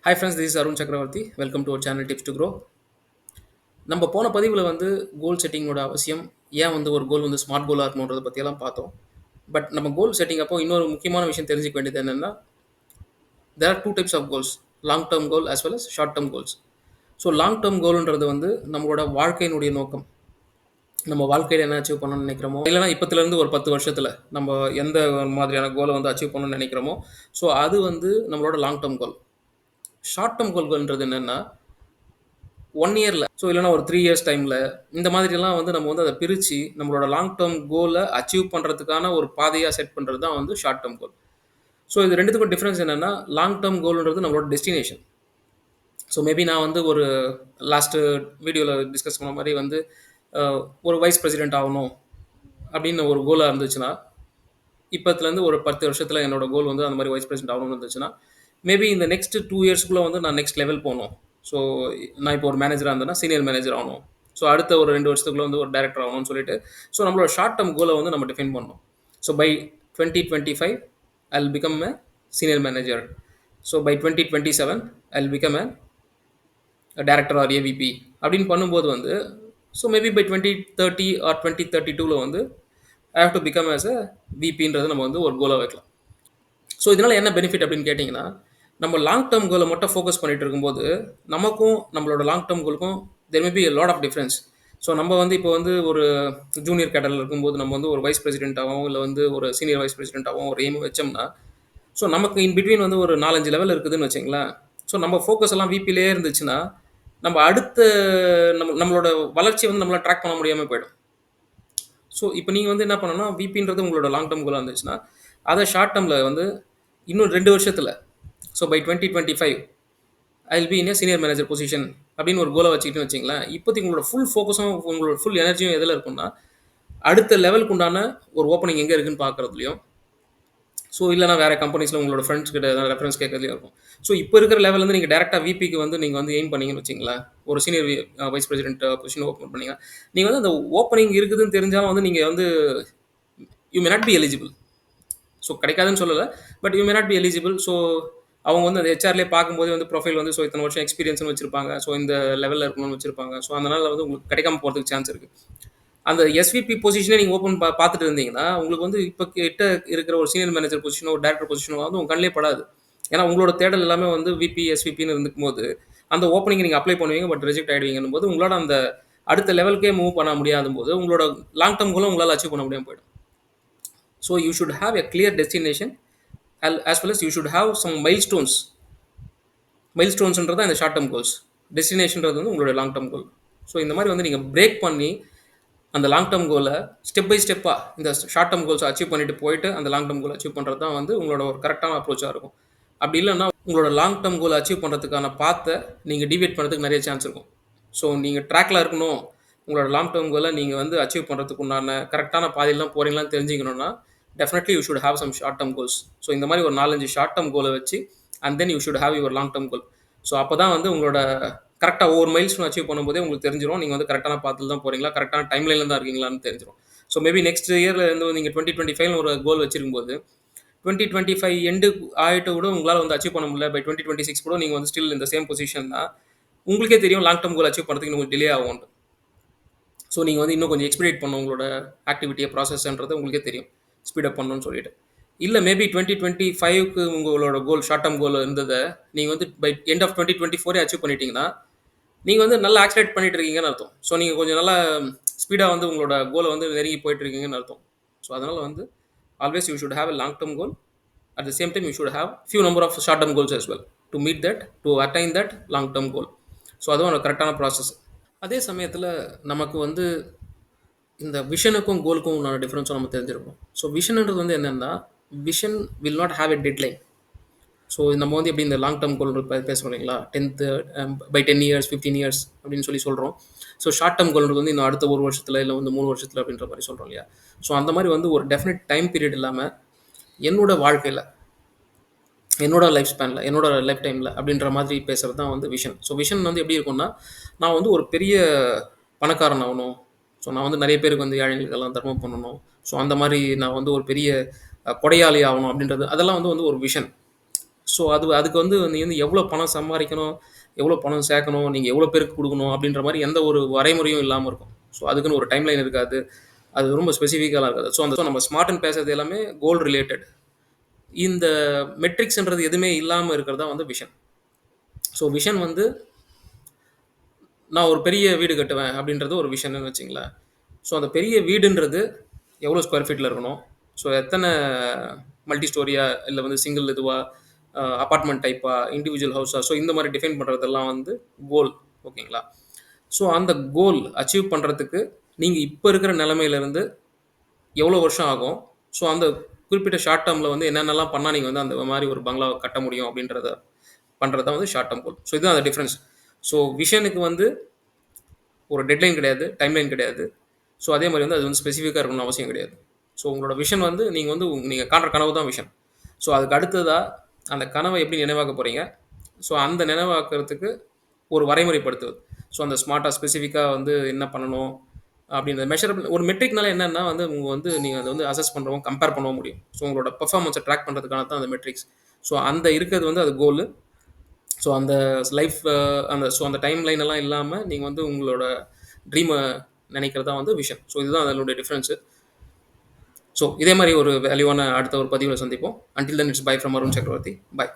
Hi friends, this is Arun Chakravarthy. Welcome to our channel tips to grow. நம்ம போன பதிவில் வந்து கோல் செட்டிங்கோட அவசியம், ஏன் வந்து ஒரு கோல் வந்து ஸ்மார்ட் கோலாக இருக்கணுன்றத பற்றியெல்லாம் பார்த்தோம். பட் நம்ம கோல் செட்டிங் அப்போ இன்னொரு முக்கியமான விஷயம் தெரிஞ்சுக்க வேண்டியது என்னென்னா, there are two types of goals, long term goal as well as short term goals. So long term கோல்ன்றது வந்து நம்மளோட வாழ்க்கையினுடைய நோக்கம். நம்ம வாழ்க்கையில் என்ன அச்சீவ் பண்ணணும்னு நினைக்கிறோமோ, இல்லைனா இப்போத்துலேருந்து ஒரு 10 வருஷத்தில் நம்ம எந்த மாதிரியான கோலை வந்து அச்சீவ் பண்ணணும்னு நினைக்கிறோமோ, ஸோ அது வந்து நம்மளோட long term goal. Short term கோல்கள்ன்றது என்னென்னா 1 இயர்ல இல்லன்னா ஒரு 3 இயர்ஸ் டைம்ல இந்த மாதிரிலாம் வந்து நம்ம வந்து அத பிரிச்சு நம்மளோட லாங் டெர்ம் கோல அச்சீவ் பண்றதுக்கான ஒரு பாதையா செட் பண்றது தான் வந்து ஷார்ட் டெர்ம் கோல். இது 2த்துக்கும் டிஃபரன்ஸ் என்னன்னா, லாங் டெர்ம் கோல்ன்றது நம்மளோட டெஸ்டினேஷன். மேபி நான் வந்து ஒரு லாஸ்ட் வீடியோல டிஸ்கஸ் பண்ண மாரி வந்து ஒரு வைஸ் பிரசிடென்ட் ஆகணும் அப்படின்னு ஒரு கோலா இருந்துச்சுன்னா, இப்பத்துலேருந்து ஒரு 10 வருஷத்துல என்னோட கோல் வந்து அந்த மாரி வைஸ் பிரசிடென்ட் ஆகணும்னு இருந்துச்சுன்னா, மேபி இந்த நெக்ஸ்ட் 2 இயர்ஸ்க்குள்ள வந்து நான் நெக்ஸ்ட் லெவல் போணும். ஸோ நான் இப்போ ஒரு மேனேஜரா இருந்தேன்னா சீனியர் மேனேஜர் ஆகணும். அடுத்த ஒரு 2 வருஷத்துக்குள்ள வந்து ஒரு டைரக்டர் ஆகணும்னு சொல்லிட்டு, நம்மளோட ஷார்ட் டெர்ம் கோலை வந்து நம்ம டிஃபைன் பண்ணணும். By 2025 I will become a senior manager. By 2027 I will become a director or AVP அப்படின்னு பண்ணும்போது வந்து, மேபி பை 2030 ஆர் 2032ல வந்து I have to become as a விபின்றது நம்ம வந்து ஒரு கோலாக வைக்கலாம். இதனால் என்ன பெனிஃபிட் அப்படின்னு கேட்டிங்கன்னா, நம்ம லாங் டேர்ம் கோலை மட்டும் ஃபோக்கஸ் பண்ணிட்டு இருக்கும்போது, நமக்கும் நம்மளோட லாங் டேர்ம் கோலுக்கும் there may be a lot of difference. நம்ம வந்து இப்போ வந்து ஒரு ஜூனியர் கேடரில் இருக்கும்போது நம்ம வந்து ஒரு வைஸ் பிரசிடென்ட்டாகவும் இல்லை வந்து ஒரு சீனியர் வைஸ் பிரசிடென்ட்டாகவும் ஒரு எய்ம் வச்சோம்னா, நமக்கு இன் பிட்வீன் வந்து ஒரு 4-5 லெவல் இருக்குதுன்னு வச்சுங்களேன். நம்ம ஃபோக்கஸ் எல்லாம் விபிலே இருந்துச்சுன்னா, நம்ம அடுத்த நம்மளோட வளர்ச்சியை வந்து நம்மளால் ட்ராக் பண்ண முடியாமல் போயிடும். இப்போ நீங்கள் வந்து என்ன பண்ணணும்னா, விபின்றது உங்களோட லாங் டேர்ம் கோலாக இருந்துச்சுன்னா, அதை ஷார்ட் டேர்மில் வந்து இன்னும் 2 வருஷத்தில் by 2025 I will be in a senior manager position அப்படின்னு ஒரு கோலை வச்சுக்கிட்டு வச்சிங்களேன். இப்போதைக்கு உங்களோட ஃபுல் ஃபோக்கஸும் உங்களோட ஃபுல் எனர்ஜியும் எதில் இருக்கும்னா, அடுத்த லெவலுக்கு உண்டான ஒரு ஓப்பனிங் எங்கே இருக்குன்னு பார்க்குறதுலையும், இல்லைனா வேறு கம்பெனிஸில் உங்களோட ஃப்ரெண்ட்ஸ் கிட்ட ஏதாவது ரெஃபரன்ஸ் கேட்கறதுலையும் இருக்கும். இப்போ இருக்கிற லெவலேருந்து நீங்கள் டேரெக்டாக விபிக்கு வந்து நீங்கள் வந்து எய்ம் பண்ணீங்கன்னு வச்சிங்களேன், ஒரு senior vice president position open பண்ணீங்க, நீங்கள் வந்து அந்த ஓப்பனிங் இருக்குதுன்னு தெரிஞ்சாலும் வந்து நீங்கள் வந்து you may not be eligible. கிடைக்காதுன்னு சொல்லலை, but you may not be eligible. அவங்க வந்து அந்த ஹெச்ஆர்லேயே பார்க்கும்போது வந்து ப்ரொஃபைல் வந்து இத்தனை வருஷம் எக்ஸ்பீரியன்ஸ்னு வச்சிருப்பாங்க. இந்த லெவலில் இருக்கணும்னு வச்சிருப்பாங்க. அதனால் வந்து உங்களுக்கு கிடைக்காம போகிறதுக்கு சான்ஸ் இருக்குது. அந்த எஸ்விபி பொசிஷனே நீங்கள் ஓப்பன் பார்த்துட்டு இருந்தீங்கன்னா, உங்களுக்கு வந்து இப்போ கிட்ட இருக்கிற ஒரு சீனியர் மேனேஜர் பொசிஷனோ ஒரு டேரக்டர் பொசிஷனோ வந்து உங்கள் கண்ணிலே படாது. ஏன்னா உங்களோட தேடல் எல்லாமே வந்து விபி எஸ்விபின்னு இருக்கும் போது அந்த ஓப்பனிங் நீங்கள் அப்ளை பண்ணுவீங்க, பட் ரிஜெக்ட் ஆகிடுவீங்கன்னு போது உங்களோட அந்த அடுத்த லெவலுக்கே மூவ் பண்ண முடியாத போது உங்களோட லாங் டேர்ம் கோலும் உங்களால் அச்சீவ் பண்ண முடியாமல் போயிடும். You should have a clear destination as well as you should have some milestones. மைல்ஸ்டோன்ஸ்ன்றது இந்த ஷார்ட் டேர்ம் கோல்ஸ், டெஸ்டினேஷன்றது வந்து உங்களோட லாங் டேர்ம் கோல். இந்த மாதிரி வந்து நீங்கள் பிரேக் பண்ணி அந்த லாங் டேர்ம் கோலை ஸ்டெப் பை ஸ்டெப்பாக இந்த ஷார்ட் டேர்ம் கோல்ஸை அச்சீவ் பண்ணிட்டு போயிட்டு அந்த லாங் டேர்ம் கோல் அச்சீவ் பண்ணுறது தான் வந்து உங்களோட ஒரு கரெக்டான அப்ரோச்சாக இருக்கும். அப்படி இல்லைன்னா உங்களோட லாங் டேர்ம் கோலை அச்சீவ் பண்ணுறதுக்கான பாத்தை நீங்கள் டிவியேட் பண்ணுறதுக்கு நிறைய சான்ஸ் இருக்கும். நீங்கள் ட்ராக்கில் இருக்கணும், உங்களோட லாங் டேர்ம் கோலை நீங்கள் வந்து அச்சீவ் பண்ணுறதுக்கு உண்டான கரெக்டான பாதையெல்லாம் போகிறீங்களான்னு தெரிஞ்சுக்கணுன்னா definitely you should have some short term goals. இந்த மாதிரி ஒரு 4-5 ஷார்ட் டேர்ம் கோலை வச்சு and then you should have your long term goal. அப்போ தான் வந்து உங்களோட கரெக்டாக ஒவ்வொரு மைல்ஸ்டோன் அச்சீவ் பண்ணும்போதே உங்களுக்கு தெரிஞ்சிடும் நீங்கள் வந்து கரெக்டான பாத்தில் தான் போகிறீங்களா, கரெக்டான டைம் லைனில் தான் இருக்கீங்களான்னு தெரிஞ்சிடும். மேபி நெக்ஸ்ட் இயரில் இருந்து நீங்கள் 2025 ஒரு கோல் வச்சிருக்கும்போது 2025 எண்டு ஆகிட்டு கூட உங்களால் வந்து அச்சீவ் பண்ண முடியல, பை 2026 கூட நீங்கள் வந்து ஸ்டில் இந்த சேம் பொசிஷன் தான், உங்களுக்கே தெரியும் லாங் டேர்ம் கோல் அச்சீவ் பண்ணுறதுக்கு உங்களுக்கு டிலே ஆகும். நீங்கள் வந்து இன்னும் கொஞ்சம் எக்ஸ்பீரியட் பண்ணணும் உங்களோட ஆக்டிவிட்டியை ப்ராசஸ்ன்றது உங்களுக்கே தெரியும், ஸ்பீடப் பண்ணணும்னு சொல்லிட்டு. இல்லை மேபி 2025க்கு உங்களோட கோல் ஷார்ட் டேர்ம் கோல் இருந்ததை நீங்கள் வந்து பை எண்ட் ஆஃப் 2024 அச்சீவ் பண்ணிட்டீங்கன்னா நீங்கள் வந்து நல்லா ஆக்சிலேட் பண்ணிட்டு இருக்கீங்கன்னு அர்த்தம். நீங்கள் கொஞ்சம் நல்லா ஸ்பீடாக வந்து உங்களோட கோலை வந்து நெருங்கி போயிட்டு இருக்கீங்கன்னு அர்த்தம். அதனால் வந்து always you should have a long term goal. At the same time you should have few number of short term goals as well to meet that, to attain that long term goal. அதுவும் ஒரு கரெக்டான process. அதே சமயத்தில் நமக்கு வந்து இந்த விஷனுக்கும் கோலுக்கும் உண்டான டிஃப்ரென்ஸும் நம்ம தெரிஞ்சிருக்கணும். விஷன்ன்றது வந்து என்னென்னா, vision will not have a deadline. நம்ம வந்து எப்படி இந்த லாங் டேர்ம் கோல் பேசுகிறோம் இல்லைங்களா, 10th பை 10 இயர்ஸ் 15 இயர்ஸ் அப்படின்னு சொல்கிறோம். ஷார்ட் டேர்ம் கோல்ன்றது வந்து இன்னும் அடுத்த 1 வருஷத்தில் இல்லை வந்து 3 வருஷத்தில் அப்படின்ற மாதிரி சொல்கிறோம் இல்லையா. அந்த மாதிரி வந்து ஒரு டெஃபினட் டைம் பீரியட் இல்லாமல் என்னோட வாழ்க்கையில், என்னோட லைஃப் ஸ்பேனில், என்னோட லைஃப் டைமில் அப்படின்ற மாதிரி பேசுகிறது தான் வந்து விஷன். விஷன் வந்து எப்படி இருக்கும்னா, நான் வந்து ஒரு பெரிய பணக்காரன் ஆகணும், நான் வந்து நிறைய பேருக்கு வந்து ஏழைகளுக்கெல்லாம் தர்மம் பண்ணணும், அந்த மாதிரி நான் வந்து ஒரு பெரிய கொடையாளி ஆகணும் அப்படின்றது, அதெல்லாம் வந்து ஒரு விஷன். ஸோ அதுக்கு வந்து நீ வந்து எவ்வளோ பணம் சம்பாரிக்கணும், எவ்வளோ பணம் சேர்க்கணும், நீங்க எவ்வளோ பேருக்கு குடுக்கணும் அப்படின்ற மாரி எந்த ஒரு வரைமுறையும் இல்லாம இருக்கும். ஸோ அதுக்குன்னு ஒரு டைம்லைன் இருக்காது. அது ரொம்ப ஸ்பெசிஃபிக்காலாம் இருக்காது. ஸோ நம்ம ஸ்மார்ட்ன்னு பேசுறது எல்லாமே கோல் ரிலேட்டட். இந்த மெட்ரிக்ஸ்ன்றது எதுவுமே இல்லாம இருக்கிறது தான் வந்து விஷன். ஸோ விஷன் வந்து நான் ஒரு பெரிய வீடு கட்டுவேன் அப்படின்றது ஒரு விஷன்னு வச்சுங்களேன். ஸோ அந்த பெரிய வீடுன்றது எவ்வளோ ஸ்கொயர் ஃபீட்ல இருக்கணும்? ஸோ எத்தன மல்டி ஸ்டோரியா? இல்ல வந்து சிங்கிள் இதுவா? அபார்ட்மெண்ட் டைப்பா? இண்டிவிஜுவல் ஹவுஸா? ஸோ இந்த மாரி டிஃபைன் பண்றதெல்லாம் வந்து கோல். ஓகேங்களா? ஸோ அந்த கோல் அச்சீவ் பண்றதுக்கு நீங்க இப்ப இருக்கிற நிலைமையிலிருந்து எவ்வளோ வருஷம் ஆகும்? ஸோ அந்த குறிப்பிட்ட ஷார்ட் டெர்ம்ல வந்து என்னென்னலாம் பண்ணா நீங்க வந்து அந்த மாரி ஒரு பங்களாவ கட்ட முடியும் அப்படின்றத பண்றது தான் வந்து ஷார்ட் டெர்ம் கோல். ஸோ இதுதான் அந்த டிஃபரன்ஸ். ஸோ விஷனுக்கு வந்து ஒரு டெட்லைன் கிடையாது, டைம்லைன் கிடையாது. ஸோ அதே மாரி வந்து அது வந்து ஸ்பெசிஃபிக்கா இருக்கணும்னு அவசியம் கிடையாது. ஸோ உங்களோட விஷன் வந்து நீங்க வந்து நீங்க காண்ற கனவு தான் விஷன். ஸோ அதுக்கு அடுத்ததா அந்த கனவ எப்படி நினைவாக்க போறீங்க? ஸோ அந்த நினைவாக்குறதுக்கு ஒரு வரைமுறைப்படுத்துவது. ஸோ அந்த ஸ்மார்ட்டா ஸ்பெசிஃபிக்கா வந்து என்ன பண்ணணும்? அப்படின்ற மெஷரபிள் ஒரு மெட்ரிக்னால என்னன்னா வந்து உங்க வந்து நீங்க அத வந்து அசஸ் பண்ணவும், கம்பேர் பண்ணவும் முடியும். ஸோ உங்களோட பெர்ஃபார்மன்ஸ ட்ராக் பண்றதுக்கான தான் அந்த மெட்ரிக்ஸ். ஸோ அந்த இருக்கிறது வந்து அது கோலு. ஸோ அந்த லைஃப் அந்த டைம் லைன் எல்லாம் இல்லாம நீங்க வந்து உங்களோட ட்ரீம நினைக்கிறது தான் வந்து விஷன். ஸோ இதுதான் அதனுடைய டிஃபரன்ஸு. ஸோ இதே மாரி ஒரு வேல்யூவான அடுத்த ஒரு பதிவுல சந்திப்போம். Until then it's by from Arun சக்கரவர்த்தி. பை.